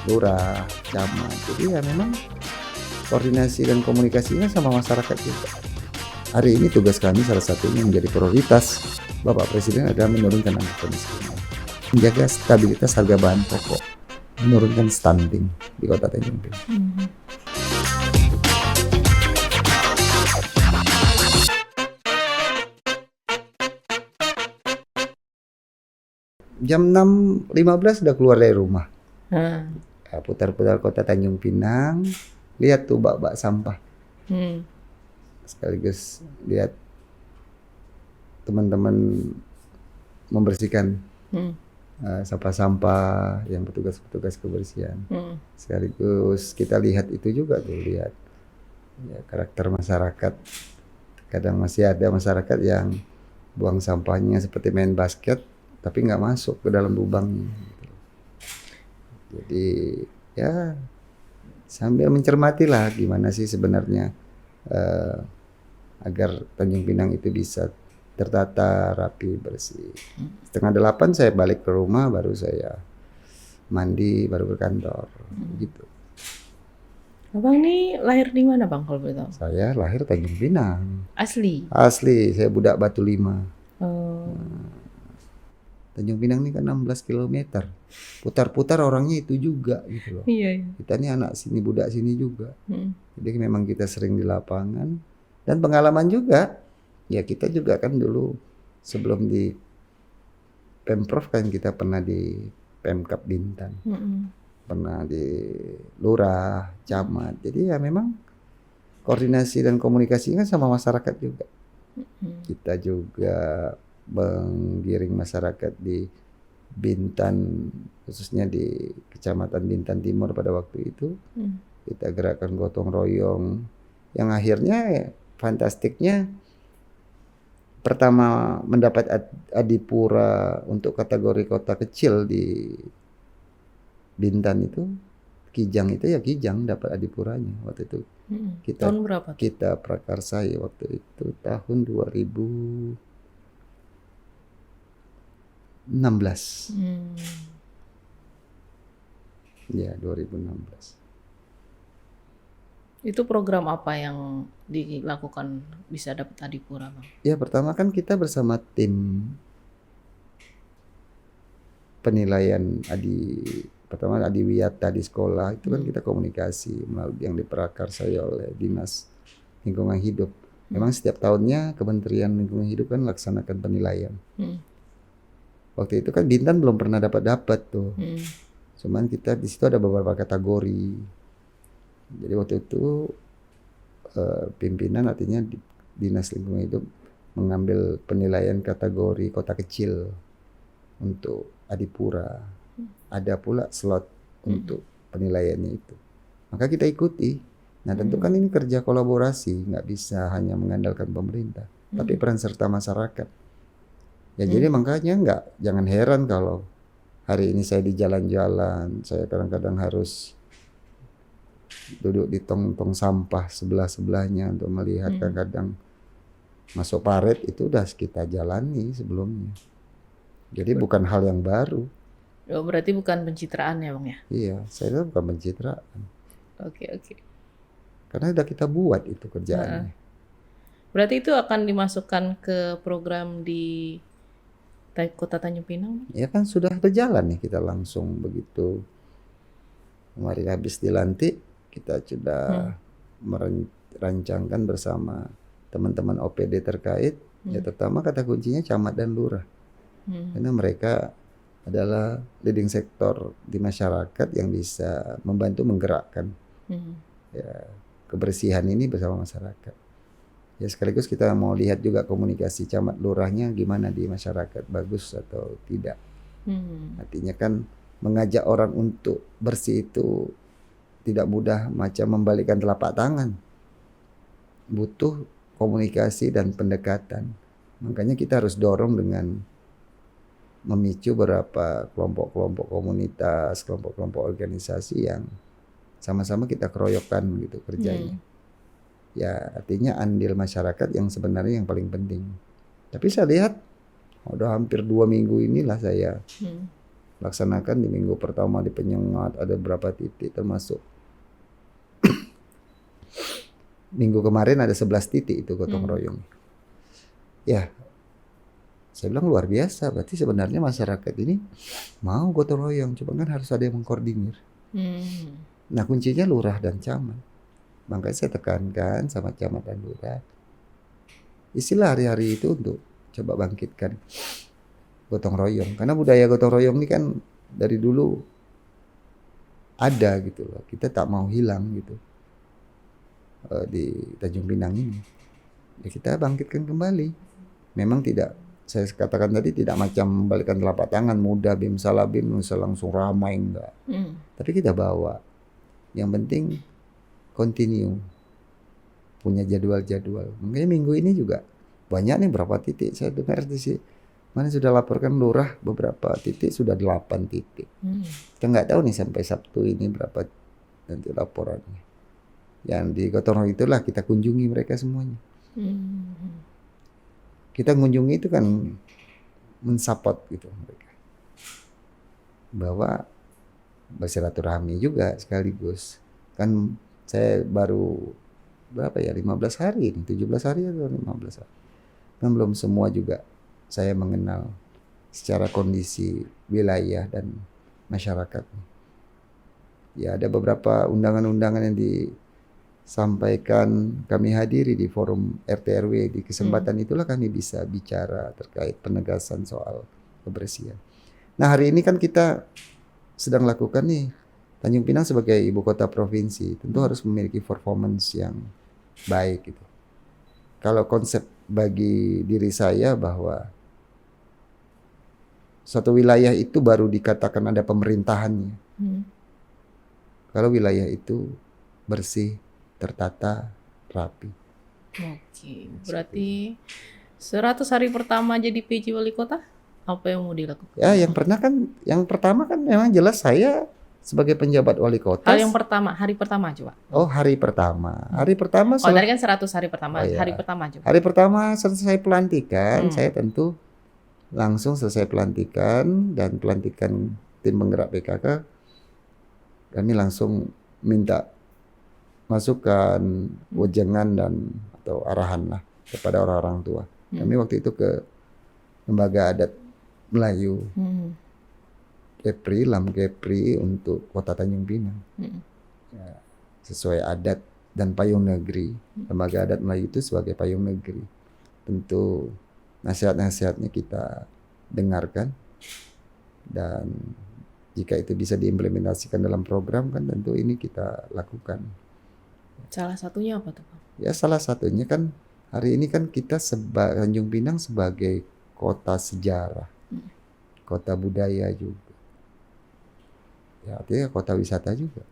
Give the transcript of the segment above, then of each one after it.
lurah, camat. Jadi ya memang koordinasi dan komunikasinya sama masyarakat juga. Hari ini tugas kami salah satunya menjadi prioritas Bapak Presiden adalah menurunkan angka kemiskinan, menjaga stabilitas harga bahan pokok, menurunkan stunting di Kota Tanjung Pinang. Jam 6.15 udah keluar dari rumah. Putar-putar Kota Tanjung Pinang, lihat tuh bak-bak sampah. Sekaligus lihat teman-teman membersihkan sampah-sampah yang petugas-petugas kebersihan. Sekaligus kita lihat itu juga tuh, lihat ya, karakter masyarakat. Kadang masih ada masyarakat yang buang sampahnya seperti main basket tapi nggak masuk ke dalam lubangnya. Jadi ya sambil mencermati lah gimana sih sebenarnya agar Tanjung Pinang itu bisa tertata, rapi, bersih. 7:30 saya balik ke rumah, baru saya mandi, baru ke kantor, gitu. Abang nih lahir di mana Bang kalau boleh tahu? Saya lahir Tanjung Pinang. Asli? Asli, saya budak Batu Lima. Oh. Tanjung Pinang ini kan 16 km. Putar-putar orangnya itu juga gitu loh. Iya. Kita ini anak sini, budak sini juga. Jadi memang kita sering di lapangan. Dan pengalaman juga, ya kita juga kan dulu sebelum di Pemprov kan kita pernah di Pemkab Bintan. Pernah di lurah, camat. Jadi ya memang koordinasi dan komunikasinya sama masyarakat juga. Kita juga menggiring masyarakat di Bintan, khususnya di Kecamatan Bintan Timur pada waktu itu. Kita gerakan gotong royong yang akhirnya fantastiknya pertama mendapat adipura untuk kategori kota kecil di Bintan itu. Kijang itu ya Kijang dapat adipuranya waktu itu. Tahun berapa? Kita prakarsai waktu itu tahun 2016. Ya, 2016. Itu program apa yang dilakukan bisa dapat adipura Bang? Ya pertama kan kita bersama tim penilaian pertama Adiwiyata di sekolah itu kan kita komunikasi melalui yang diprakarsai oleh Dinas Lingkungan Hidup. Memang setiap tahunnya Kementerian Lingkungan Hidup kan laksanakan penilaian. Waktu itu kan Bintan belum pernah dapat tuh. Cuman kita di situ ada beberapa kategori. Jadi waktu itu pimpinan artinya Dinas Lingkungan Hidup mengambil penilaian kategori kota kecil untuk adipura. Ada pula slot untuk penilaiannya itu. Maka kita ikuti. Nah tentu kan ini kerja kolaborasi, nggak bisa hanya mengandalkan pemerintah, tapi peran serta masyarakat. Ya jadi makanya jangan heran kalau hari ini saya di jalan-jalan, saya kadang-kadang harus duduk di tong-tong sampah sebelah-sebelahnya untuk melihat kadang-kadang masuk paret itu udah kita jalani sebelumnya. Jadi bukan hal yang baru. Oh, berarti bukan pencitraan ya Bang ya? Iya, saya bukan pencitraan. Oke. Karena udah kita buat itu kerjaannya. Berarti itu akan dimasukkan ke program di Kota Tanjung Pinang? Ya kan sudah berjalan nih, kita langsung begitu kemarin habis dilantik kita sudah merancangkan bersama teman-teman OPD terkait. Ya pertama kata kuncinya camat dan lurah. Karena mereka adalah leading sektor di masyarakat yang bisa membantu menggerakkan ya, kebersihan ini bersama masyarakat. Ya sekaligus kita mau lihat juga komunikasi camat lurahnya gimana di masyarakat, bagus atau tidak. Artinya kan mengajak orang untuk bersih itu tidak mudah macam membalikkan telapak tangan. Butuh komunikasi dan pendekatan. Makanya kita harus dorong dengan memicu beberapa kelompok-kelompok komunitas, kelompok-kelompok organisasi yang sama-sama kita keroyokkan gitu kerjanya. Ya artinya andil masyarakat yang sebenarnya yang paling penting. Tapi saya lihat udah hampir 2 minggu inilah saya laksanakan di minggu pertama di Penyengat ada berapa titik, termasuk minggu kemarin ada 11 titik itu gotong royong. Ya, saya bilang luar biasa, berarti sebenarnya masyarakat ini mau gotong royong, cuma kan harus ada yang mengkoordinir. Nah kuncinya lurah dan camat. Makanya saya tekankan sama camat dan lurah, istilah hari-hari itu untuk coba bangkitkan gotong royong. Karena budaya gotong royong ini kan dari dulu ada gitu loh. Kita tak mau hilang gitu di Tanjung Pinang ini. Ya kita bangkitkan kembali. Memang tidak, saya katakan tadi, tidak macam balikan telapak tangan mudah bim salah bim langsung ramai, enggak. Tapi kita bawa. Yang penting continue, punya jadwal-jadwal. Makanya minggu ini juga banyak nih berapa titik. Saya dengar di sini mana sudah laporkan lurah beberapa titik sudah 8 titik. Kita nggak tahu nih sampai Sabtu ini berapa nanti laporannya. Yang di gotong royong itulah kita kunjungi mereka semuanya. Kita kunjungi itu kan mensupport gitu mereka, bahwa bersilaturahmi juga sekaligus. Kan saya baru berapa ya, 15 hari ini, 17 hari atau 15 hari. Kan belum semua juga saya mengenal secara kondisi wilayah dan masyarakat. Ya ada beberapa undangan-undangan yang disampaikan kami hadiri di forum RT RW. Di kesempatan itulah kami bisa bicara terkait penegasan soal kebersihan. Nah hari ini kan kita sedang lakukan nih, Tanjung Pinang sebagai ibu kota provinsi tentu harus memiliki performance yang baik gitu. Kalau konsep bagi diri saya bahwa suatu wilayah itu baru dikatakan ada pemerintahannya kalau wilayah itu bersih, tertata, rapi. Oke, berarti 100 hari pertama jadi PJ Wali Kota, apa yang mau dilakukan? Ya yang pertama kan memang jelas saya sebagai penjabat wali kota. Hari pertama coba. Oh hari pertama. Hari pertama Kalau tadi kan 100 hari pertama, Oh, iya. hari pertama coba. Hari pertama selesai pelantikan, saya tentu langsung selesai pelantikan dan pelantikan tim penggerak PKK, kami langsung minta masukan, wejangan dan atau arahan lah kepada orang-orang tua. Kami waktu itu ke lembaga adat Melayu, Kepri, Lam Kepri untuk Kota Tanjung Pinang. Ya, sesuai adat dan payung negeri. Lembaga adat Melayu itu sebagai payung negeri. Tentu nasihat-nasihatnya kita dengarkan, dan jika itu bisa diimplementasikan dalam program kan tentu ini kita lakukan. Salah satunya apa tuh, Pak? Ya salah satunya kan hari ini kan kita Tanjung Pinang sebagai kota sejarah, kota budaya juga. Ya artinya kota wisata juga.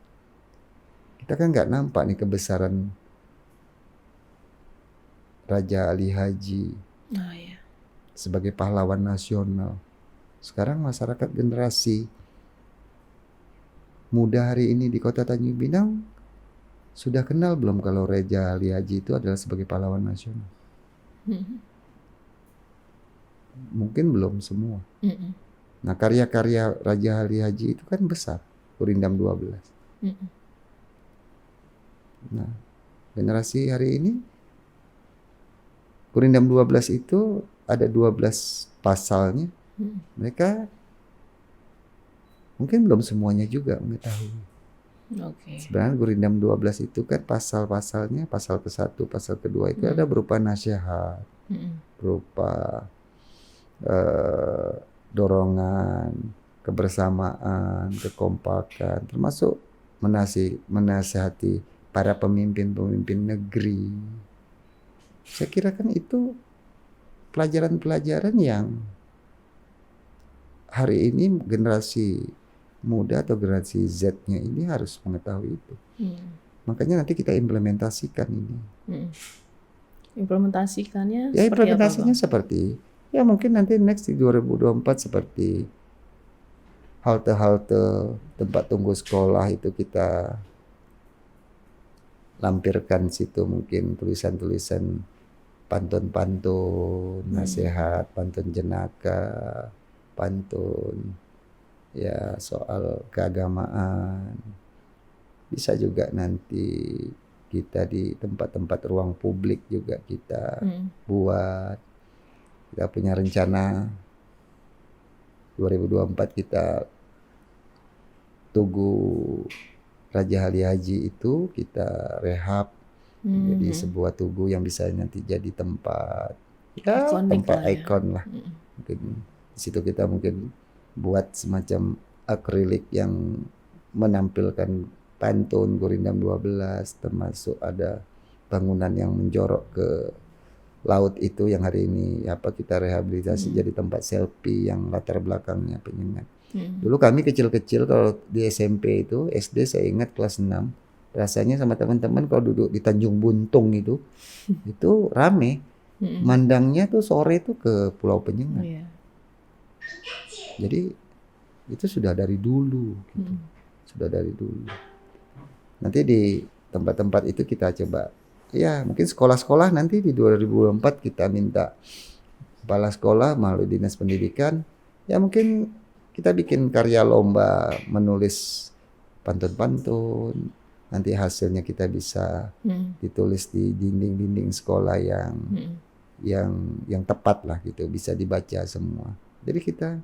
Kita kan nggak nampak nih kebesaran Raja Ali Haji sebagai pahlawan nasional. Sekarang masyarakat generasi muda hari ini di kota Tanjung Pinang sudah kenal belum kalau Raja Ali Haji itu adalah sebagai pahlawan nasional? Mungkin belum semua. Nah karya-karya Raja Ali Haji itu kan besar, Gurindam 12. Nah generasi hari ini Gurindam 12 itu ada 12 pasalnya. Mereka mungkin belum semuanya juga mengetahui. Sebenarnya Gurindam 12 itu kan pasal-pasalnya, pasal ke-1, pasal ke-2 itu ada berupa nasihat, berupa dorongan, kebersamaan, kekompakan, termasuk menasihati para pemimpin-pemimpin negeri. Saya kira kan itu pelajaran-pelajaran yang hari ini generasi muda atau generasi Z-nya ini harus mengetahui itu. Makanya nanti kita implementasikan ini. Implementasikannya ya seperti implementasinya apa, Bang? seperti ya mungkin nanti next di 2024 seperti halte-halte tempat tunggu sekolah itu kita lampirkan situ, mungkin tulisan-tulisan pantun-pantun, nasihat, pantun jenaka, pantun ya soal keagamaan. Bisa juga nanti kita di tempat-tempat ruang publik juga kita buat. Kita punya rencana 2024 kita Tugu Raja Ali Haji itu kita rehab jadi sebuah tugu yang bisa nanti jadi tempat tempat ikon lah. Mungkin di situ kita mungkin buat semacam akrilik yang menampilkan pantun Gurindam 12, termasuk ada bangunan yang menjorok ke laut itu yang hari ini kita rehabilitasi jadi tempat selfie yang latar belakangnya penyengat. Dulu kami kecil-kecil kalau di SMP itu, SD saya ingat kelas 6, rasanya sama teman-teman kalau duduk di Tanjung Buntung itu rame. Mandangnya tuh sore tuh ke Pulau Penyengat. Jadi itu sudah dari dulu gitu. Sudah dari dulu. Nanti di tempat-tempat itu kita coba, ya mungkin sekolah-sekolah nanti di 2024 kita minta kepala sekolah melalui Dinas Pendidikan, ya mungkin kita bikin karya lomba menulis pantun-pantun, nanti hasilnya kita bisa ditulis di dinding-dinding sekolah yang tepat lah gitu, bisa dibaca semua. Jadi kita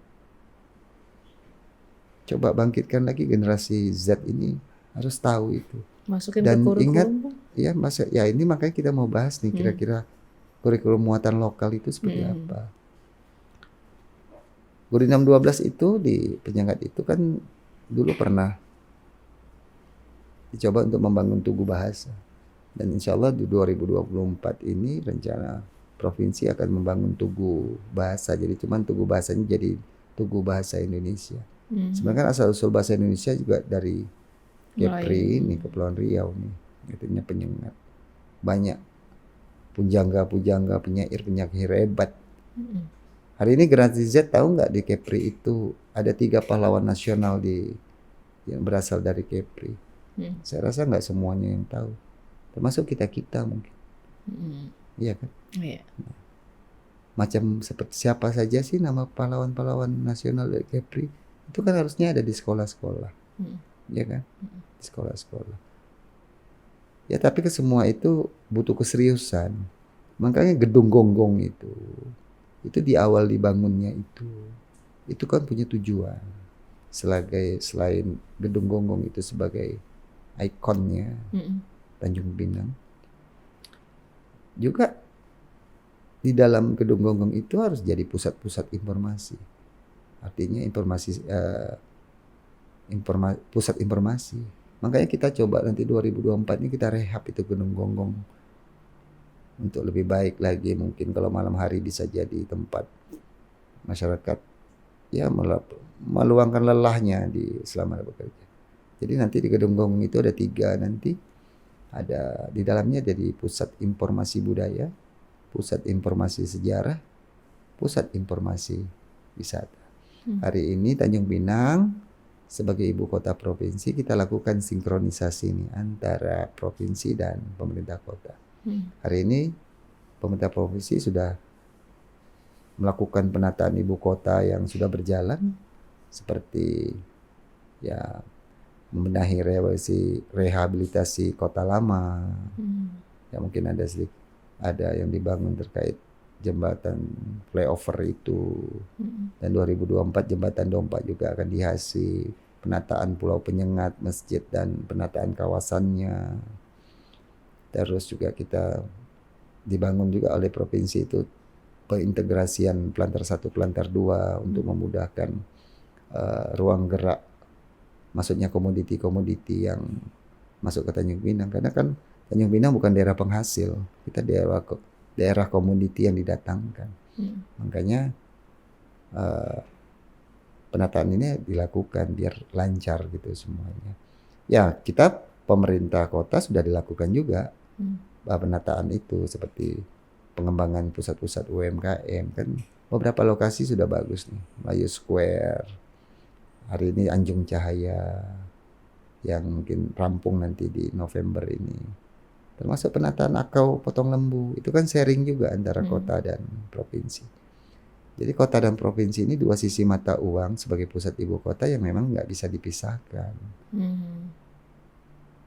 coba bangkitkan lagi generasi Z ini harus tahu itu. Masukin Dan ke kurikulum. ingat ya ini makanya kita mau bahas nih kira-kira kurikulum muatan lokal itu seperti apa. Gurindam 12 itu di Penyengat itu kan dulu pernah dicoba untuk membangun tugu bahasa. Dan insya Allah di 2024 ini rencana provinsi akan membangun tugu bahasa. Jadi cuman tugu bahasanya jadi tugu bahasa Indonesia. Sebenarnya kan asal-usul bahasa Indonesia juga dari Kepri ini, Kepulauan Riau nih. Itunya Penyengat. Banyak pujangga-pujangga, penyair hebat. Hari ini generasi Z tahu nggak di Kepri itu ada 3 pahlawan nasional yang berasal dari Kepri. Saya rasa nggak semuanya yang tahu, termasuk kita mungkin. Iya kan? Iya. Macam seperti siapa saja sih nama pahlawan-pahlawan nasional dari Kepri itu kan harusnya ada di sekolah-sekolah, ya kan? Di sekolah-sekolah. Ya tapi ke semua itu butuh keseriusan. Makanya Gedung Gonggong itu di awal dibangunnya itu kan punya tujuan selain Gedung Gonggong itu sebagai ikonnya Tanjung Pinang, juga di dalam Gedung Gonggong itu harus jadi pusat-pusat informasi. Artinya pusat informasi. Makanya kita coba nanti 2024 ini kita rehab itu Gedung Gonggong untuk lebih baik lagi. Mungkin kalau malam hari bisa jadi tempat masyarakat ya meluangkan lelahnya selama bekerja. Jadi nanti di Gedung Gonggong itu ada 3 nanti. Ada di dalamnya jadi pusat informasi budaya, pusat informasi sejarah, pusat informasi wisata. Hari ini Tanjung Pinang sebagai ibu kota provinsi kita lakukan sinkronisasi nih antara provinsi dan pemerintah kota. Hari ini pemerintah provinsi sudah melakukan penataan ibu kota yang sudah berjalan seperti ya membenahi rehabilitasi kota lama. Ya mungkin ada yang dibangun terkait jembatan flyover itu. Dan 2024 jembatan Dompa juga akan dihiasi, penataan Pulau Penyengat, masjid dan penataan kawasannya. Terus juga kita dibangun juga oleh provinsi itu pengintegrasian Planter 1, Planter 2 untuk memudahkan ruang gerak, maksudnya komoditi-komoditi yang masuk ke Tanjung Pinang. Karena kan Tanjung Pinang bukan daerah penghasil, kita daerah komoditi yang didatangkan. Makanya penataan ini dilakukan biar lancar gitu semuanya. Ya kita pemerintah kota sudah dilakukan juga penataan itu seperti pengembangan pusat-pusat UMKM kan beberapa lokasi sudah bagus nih. Melayu Square, hari ini Anjung Cahaya yang mungkin rampung nanti di November ini. Termasuk penataan Akau Potong Lembu itu kan sharing juga antara kota dan provinsi. Jadi kota dan provinsi ini dua sisi mata uang sebagai pusat ibu kota yang memang nggak bisa dipisahkan.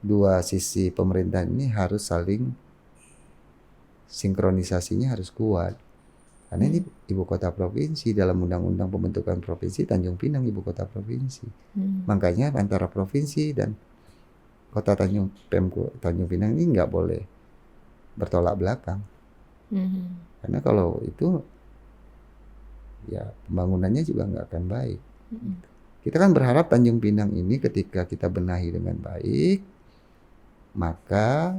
Dua sisi pemerintahan ini harus saling sinkronisasinya harus kuat. Karena ini ibu kota provinsi, dalam undang-undang pembentukan provinsi Tanjung Pinang ibu kota provinsi. Makanya antara provinsi dan kota Tanjung Pinang ini nggak boleh bertolak belakang. Karena kalau itu ya pembangunannya juga nggak akan baik. Kita kan berharap Tanjung Pinang ini ketika kita benahi dengan baik, maka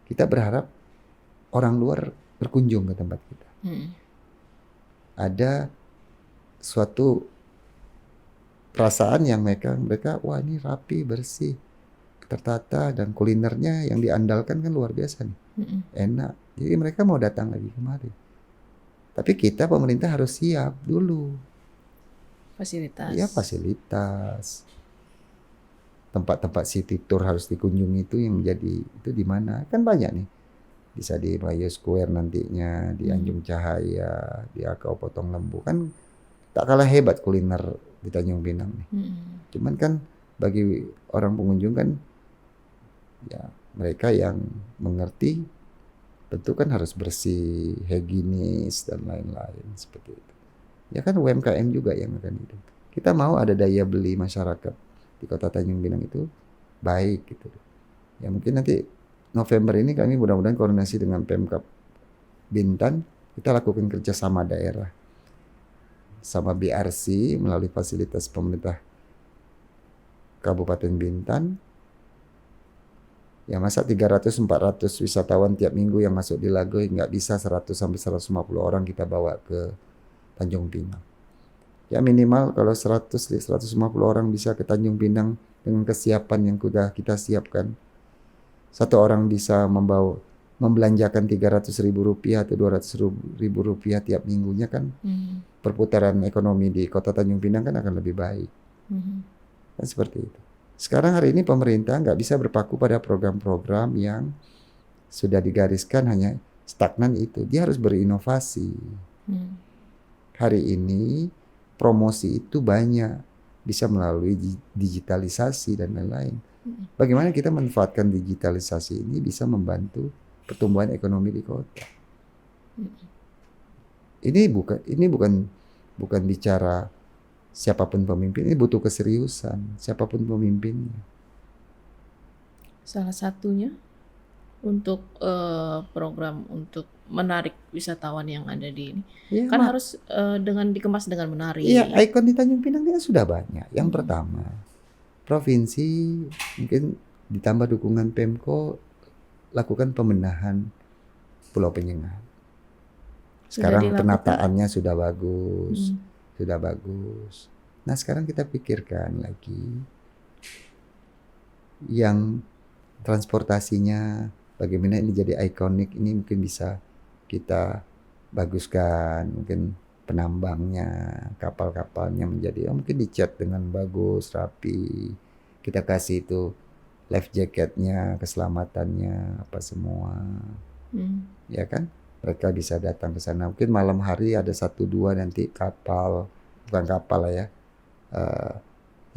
kita berharap orang luar berkunjung ke tempat kita. Ada suatu perasaan yang mereka wah ini rapi, bersih, tertata, dan kulinernya yang diandalkan kan luar biasa nih, enak. Jadi mereka mau datang lagi kemari. Tapi kita pemerintah harus siap dulu. Fasilitas. Ya fasilitas. Tempat-tempat city tour harus dikunjungi itu yang menjadi itu di mana? Kan banyak nih. Bisa di Melayu Square nantinya, di Anjung Cahaya, di Akau Potong Lembu. Kan tak kalah hebat kuliner di Tanjung Pinang nih. Cuman kan bagi orang pengunjung kan ya mereka yang mengerti tentu kan harus bersih, higienis dan lain-lain seperti itu. Ya kan UMKM juga yang akan hidup. Kita mau ada daya beli masyarakat di Kota Tanjung Pinang itu baik gitu. Ya mungkin nanti November ini kami mudah-mudahan koordinasi dengan Pemkab Bintan, kita lakukan kerjasama daerah sama BRC melalui fasilitas pemerintah Kabupaten Bintan. Ya masa 300-400 wisatawan tiap minggu yang masuk di Lagoy nggak bisa 100-150 orang kita bawa ke Tanjung Pinang. Ya minimal kalau 100-150 orang bisa ke Tanjung Pinang dengan kesiapan yang sudah kita siapkan. Satu orang bisa membelanjakan Rp300.000 atau Rp200.000 tiap minggunya kan. Perputaran ekonomi di Kota Tanjung Pinang kan akan lebih baik. Kan seperti itu. Sekarang hari ini pemerintah nggak bisa berpaku pada program-program yang sudah digariskan hanya stagnan itu. Dia harus berinovasi. Hari ini promosi itu banyak. Bisa melalui digitalisasi dan lain-lain. Bagaimana kita manfaatkan digitalisasi ini bisa membantu pertumbuhan ekonomi di kota. Ini bukan bicara siapapun pemimpin, ini butuh keseriusan siapapun pemimpinnya. Salah satunya untuk program untuk menarik wisatawan yang ada di ini Ya, kan harus dikemas dengan menarik. Iya, ikon di Tanjung Pinang kan sudah banyak. Yang pertama, provinsi mungkin ditambah dukungan Pemko lakukan pembenahan Pulau Penyengat. Sekarang penataannya sudah bagus. Sudah bagus. Nah sekarang kita pikirkan lagi yang transportasinya bagaimana ini jadi ikonik, ini mungkin bisa kita baguskan, mungkin penambangnya, kapal-kapalnya menjadi mungkin dicat dengan bagus, rapi, kita kasih itu life jacketnya, keselamatannya apa semua, ya kan? Mereka bisa datang ke sana. Mungkin malam hari ada 1-2 nanti kapal, bukan kapal lah ya,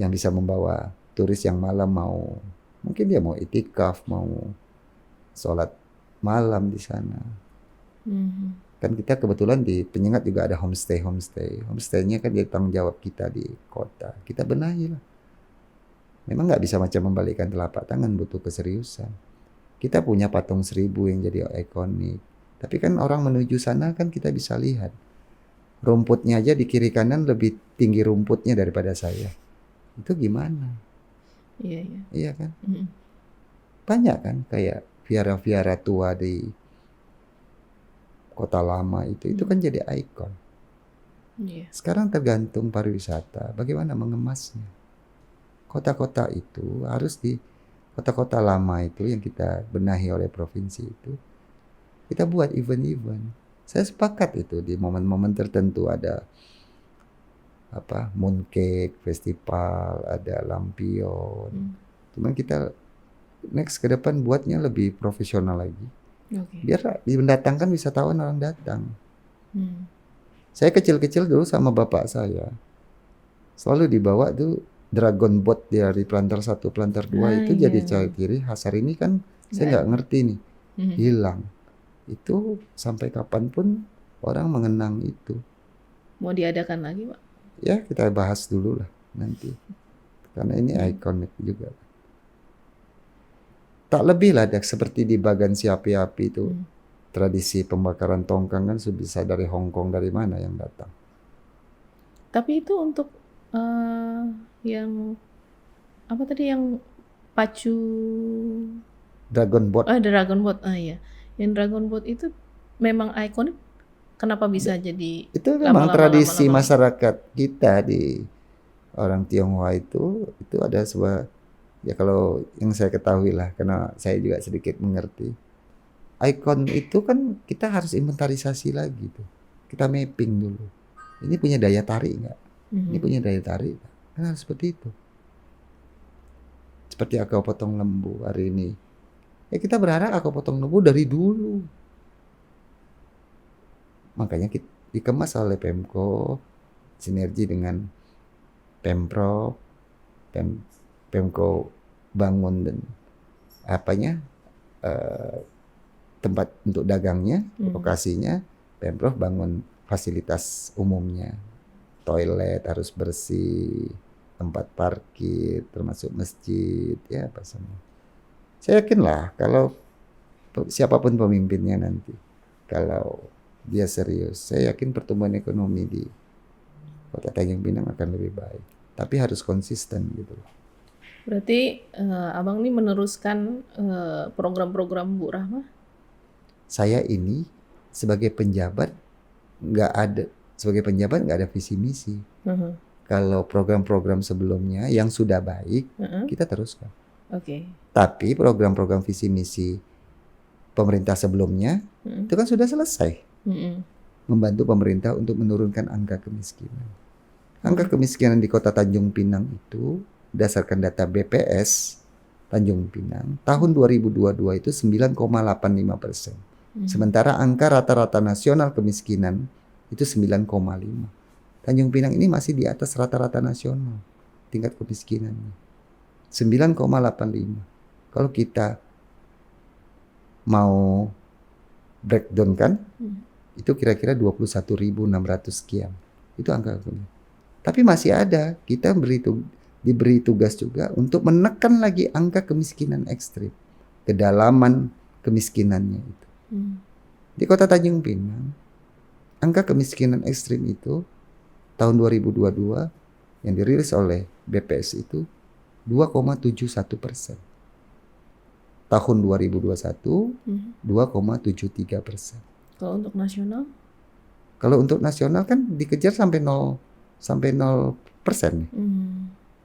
yang bisa membawa turis yang malam mungkin dia mau itikaf, mau sholat malam di sana. Kan kita kebetulan di Penyengat juga ada homestay. Homestaynya kan jadi tanggung jawab kita di kota. Kita benahi lah. Memang nggak bisa macam membalikkan telapak tangan, butuh keseriusan. Kita punya patung 1000 yang jadi ikonik. Tapi kan orang menuju sana kan kita bisa lihat. Rumputnya aja di kiri kanan lebih tinggi rumputnya daripada saya. Itu gimana? Iya. Iya kan? Banyak kan kayak viara-viara tua di Kota Lama itu kan jadi ikon. Sekarang tergantung pariwisata, bagaimana mengemasnya. Kota-kota itu harus kota-kota lama itu yang kita benahi oleh provinsi itu, kita buat event-event. Saya sepakat itu di momen-momen tertentu ada mooncake festival, ada lampion. Cuman kita next ke depan buatnya lebih profesional lagi. Biar mendatangkan wisatawan orang datang. Saya kecil-kecil dulu sama bapak saya selalu dibawa tuh Dragon Boat dari Planter 1, Planter 2 itu jadi Iya. ciri khas. Hari ini kan saya Nggak nggak ada. ngerti nih, Mhm. hilang. Itu sampai kapanpun orang mengenang itu. Mau diadakan lagi, Pak? Ya kita bahas dulu lah nanti. Karena ini ikonik juga. Tak lebih lah seperti di Bagan si Api-Api itu. Tradisi pembakaran tongkang kan sudah bisa dari Hong Kong, dari mana yang datang. Tapi itu untuk yang apa tadi yang pacu Dragon Boat Dragon Boat. Iya. Yang Dragon Boat itu memang ikonik. Kenapa bisa jadi itu memang lama-lama tradisi lama-lama? masyarakat kita di orang Tionghoa itu ada sebuah, ya kalau yang saya ketahui lah karena saya juga sedikit mengerti. Ikon itu kan kita harus inventarisasi lagi tuh. Kita mapping dulu. Ini punya daya tarik nggak? Ini punya daya tarik nggak? Kan harus seperti itu. Seperti Aku Potong Lembu hari ini. Ya kita berharap Aku Potong Lembu dari dulu. Makanya kita dikemas oleh Pemko, sinergi dengan Pemprov, Pemko bangun dan tempat untuk dagangnya, lokasinya, Pemprov bangun fasilitas umumnya, toilet harus bersih, tempat parkir termasuk masjid, ya apa semua. Saya yakin lah kalau siapapun pemimpinnya nanti, kalau dia serius, saya yakin pertumbuhan ekonomi di Kota Tanjung Pinang akan lebih baik. Tapi harus konsisten gitu. Berarti Abang ini meneruskan program-program Bu Rahma? Saya ini sebagai penjabat nggak ada visi misi. Kalau program-program sebelumnya yang sudah baik kita teruskan. Oke. Tapi program-program visi misi pemerintah sebelumnya itu kan sudah selesai. Membantu pemerintah untuk menurunkan angka kemiskinan. Angka kemiskinan di Kota Tanjung Pinang itu berdasarkan data BPS Tanjung Pinang tahun 2022 itu 9,85%. Sementara angka rata-rata nasional kemiskinan itu 9,5. Tanjung Pinang ini masih di atas rata-rata nasional tingkat kemiskinannya. 9,85. Kalau kita mau breakdown kan, itu kira-kira 21.600 sekian. Itu angka. Tapi masih ada, kita diberi tugas juga untuk menekan lagi angka kemiskinan ekstrim, kedalaman kemiskinannya itu. Di Kota Tanjung Pinang, angka kemiskinan ekstrim itu tahun 2022 yang dirilis oleh BPS itu 2,71%. Tahun 2021 2,73%. Kalau untuk nasional? Kalau untuk nasional kan dikejar sampai 0% nih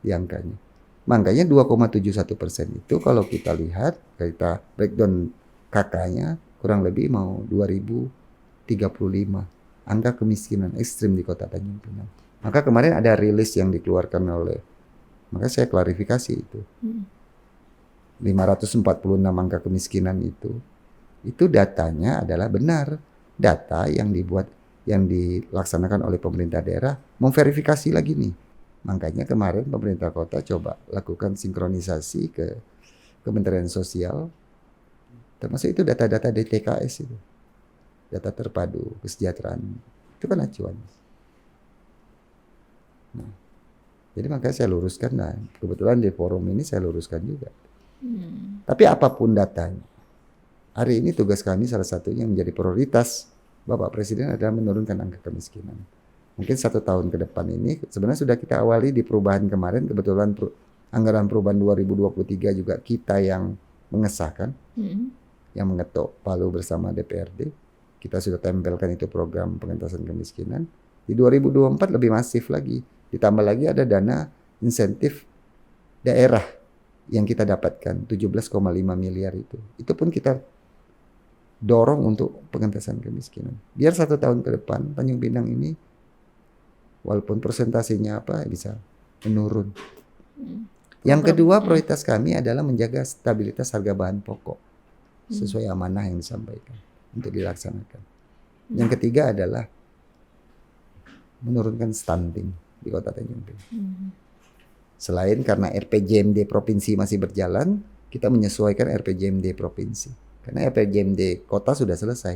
di angkanya. Makanya 2,71% itu kalau kita lihat, kita breakdown kakaknya kurang lebih mau 2035 angka kemiskinan ekstrim di Kota Tanjung Pinang. Maka kemarin ada rilis yang dikeluarkan oleh, maka saya klarifikasi itu. 546 angka kemiskinan itu datanya adalah benar. Data yang dilaksanakan oleh pemerintah daerah memverifikasi lagi nih. Makanya kemarin pemerintah kota coba lakukan sinkronisasi ke Kementerian Sosial. Termasuk itu data-data DTKS itu. Data terpadu kesejahteraan. Itu kan acuan. Nah, jadi makanya saya luruskan. Nah, kebetulan di forum ini saya luruskan juga. Tapi apapun datanya, hari ini tugas kami salah satunya yang menjadi prioritas Bapak Presiden adalah menurunkan angka kemiskinan. Mungkin 1 tahun ke depan ini sebenarnya sudah kita awali di perubahan kemarin. Kebetulan anggaran perubahan 2023 juga kita yang mengesahkan, yang mengetok palu bersama DPRD. Kita sudah tempelkan itu program pengentasan kemiskinan. Di 2024 lebih masif lagi. Ditambah lagi ada dana insentif daerah yang kita dapatkan 17,5 miliar itu. Itu pun kita dorong untuk pengentasan kemiskinan. Biar 1 tahun ke depan Tanjung Pinang ini walaupun presentasinya bisa menurun. Yang kedua prioritas kami adalah menjaga stabilitas harga bahan pokok sesuai amanah yang disampaikan untuk dilaksanakan. Yang ketiga adalah menurunkan stunting di Kota Tanjung Pinang. Selain karena RPJMD provinsi masih berjalan, kita menyesuaikan RPJMD provinsi. Karena RPJMD kota sudah selesai.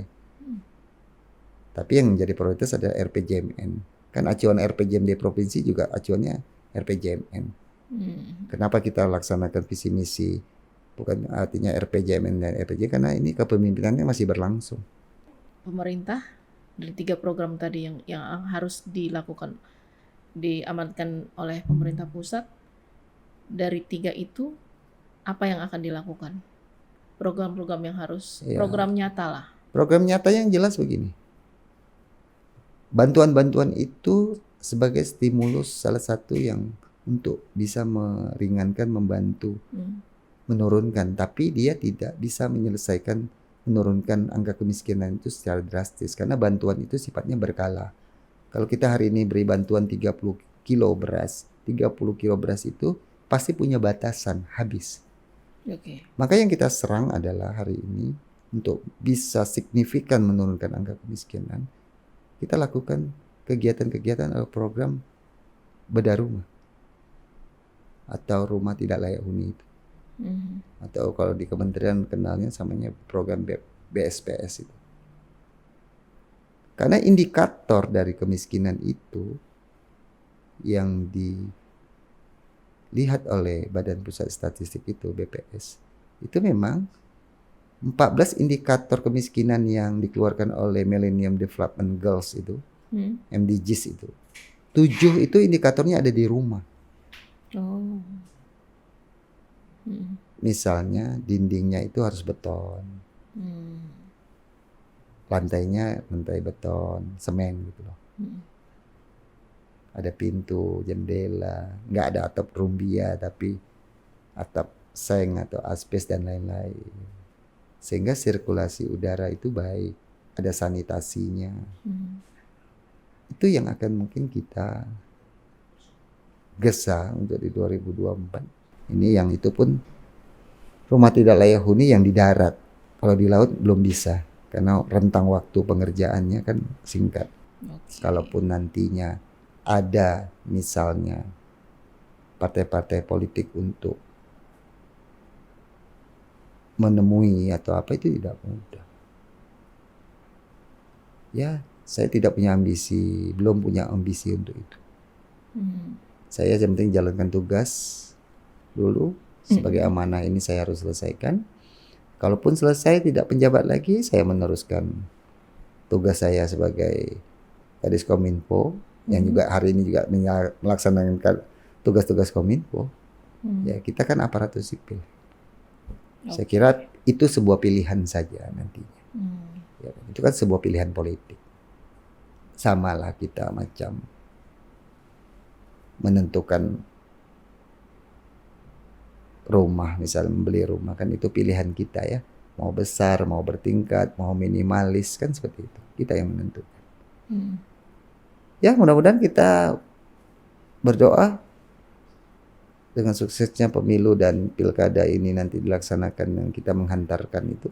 Tapi yang menjadi prioritas adalah RPJMN. Kan acuan RPJMD provinsi juga acuannya RPJMN. Kenapa kita laksanakan visi misi? Bukan artinya RPJMN dan RPJ, karena ini kepemimpinannya masih berlangsung. Pemerintah dari 3 program tadi yang harus diamankan oleh pemerintah pusat, dari 3 itu apa yang akan dilakukan? Program-program yang harus, program nyata lah. Program nyatanya yang jelas begini. Bantuan-bantuan itu sebagai stimulus salah satu yang untuk bisa meringankan, membantu, menurunkan. Tapi dia tidak bisa menyelesaikan, menurunkan angka kemiskinan itu secara drastis. Karena bantuan itu sifatnya berkala. Kalau kita hari ini beri bantuan 30 kilo beras, 30 kilo beras itu pasti punya batasan, habis. Maka yang kita serang adalah hari ini untuk bisa signifikan menurunkan angka kemiskinan, kita lakukan kegiatan-kegiatan atau program bedah rumah atau rumah tidak layak huni itu. Atau kalau di kementerian kenalnya samanya program BSPS itu. Karena indikator dari kemiskinan itu yang dilihat oleh Badan Pusat Statistik itu, BPS, itu memang 14 indikator kemiskinan yang dikeluarkan oleh Millennium Development Goals itu, MDGs itu. 7 itu indikatornya ada di rumah. Misalnya dindingnya itu harus beton. Lantainya lantai beton, semen gitu loh. Ada pintu, jendela, nggak ada atap rumbia tapi atap seng atau asbes dan lain-lain. Sehingga sirkulasi udara itu baik, ada sanitasinya. Itu yang akan mungkin kita gesa untuk di 2024. Ini yang itu pun rumah tidak layak huni yang di darat. Kalau di laut belum bisa, karena rentang waktu pengerjaannya kan singkat. Kalaupun nantinya ada misalnya partai-partai politik untuk menemui atau apa, itu tidak mudah. Ya, saya tidak punya ambisi, belum punya ambisi untuk itu. Saya yang penting jalankan tugas dulu sebagai amanah, ini saya harus selesaikan. Kalaupun selesai tidak penjabat lagi, saya meneruskan tugas saya sebagai Kadis Kominfo yang juga hari ini juga melaksanakan tugas-tugas Kominfo. Ya, kita kan aparatur sipil. Saya kira itu sebuah pilihan saja nantinya. Ya, itu kan sebuah pilihan politik. Samalah kita macam menentukan rumah, misalnya membeli rumah, kan itu pilihan kita ya. Mau besar, mau bertingkat, mau minimalis, kan seperti itu. Kita yang menentukan. Ya, mudah-mudahan kita berdoa dengan suksesnya pemilu dan pilkada ini nanti dilaksanakan yang kita menghantarkan itu.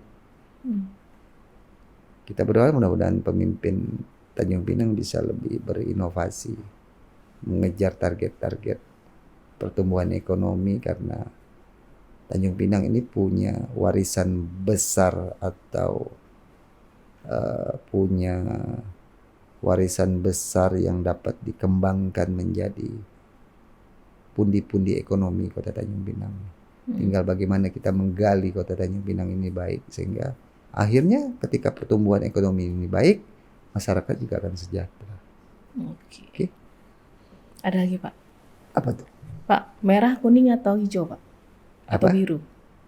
Kita berdoa mudah-mudahan pemimpin Tanjung Pinang bisa lebih berinovasi, mengejar target-target pertumbuhan ekonomi, karena Tanjung Pinang ini punya warisan besar atau punya warisan besar yang dapat dikembangkan menjadi pundi-pundi ekonomi Kota Tanjung Pinang. Tinggal bagaimana kita menggali Kota Tanjung Pinang ini baik, sehingga akhirnya ketika pertumbuhan ekonomi ini baik, masyarakat juga akan sejahtera. Oke. Ada lagi, Pak? Apa tuh? Pak, merah, kuning atau hijau, Pak? Atau biru?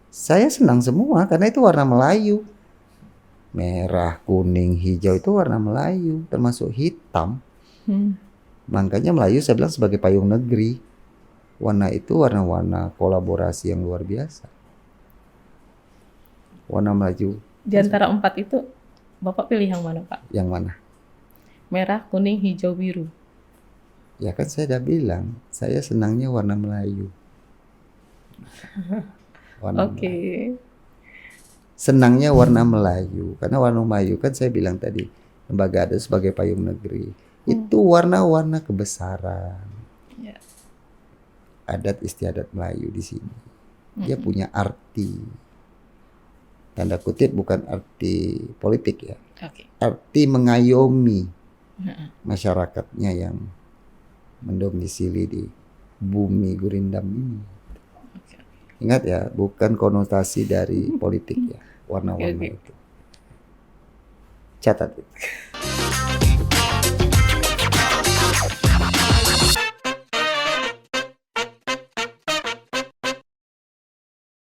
Saya senang semua karena itu warna Melayu. Merah, kuning, hijau itu warna Melayu, termasuk hitam. Makanya Melayu saya bilang sebagai payung negeri. Warna itu warna-warna kolaborasi yang luar biasa. Warna Melayu. Di antara 4 itu, Bapak pilih yang mana, Pak? Yang mana? Merah, kuning, hijau, biru. Ya kan saya udah bilang, saya senangnya warna Melayu. Oke. Senangnya warna Melayu, karena warna Melayu kan saya bilang tadi, lembaga adat sebagai payung negeri. Itu itu warna-warna kebesaran, Ya. adat istiadat Melayu di sini. Dia Mm-mm. punya arti, tanda kutip bukan arti politik ya, Oke. arti mengayomi Mm-mm. masyarakatnya yang mendomisili di bumi Gurindam ini. Oke. Ingat ya, bukan konotasi dari politik ya, warna-warna Oke. itu. Catat itu.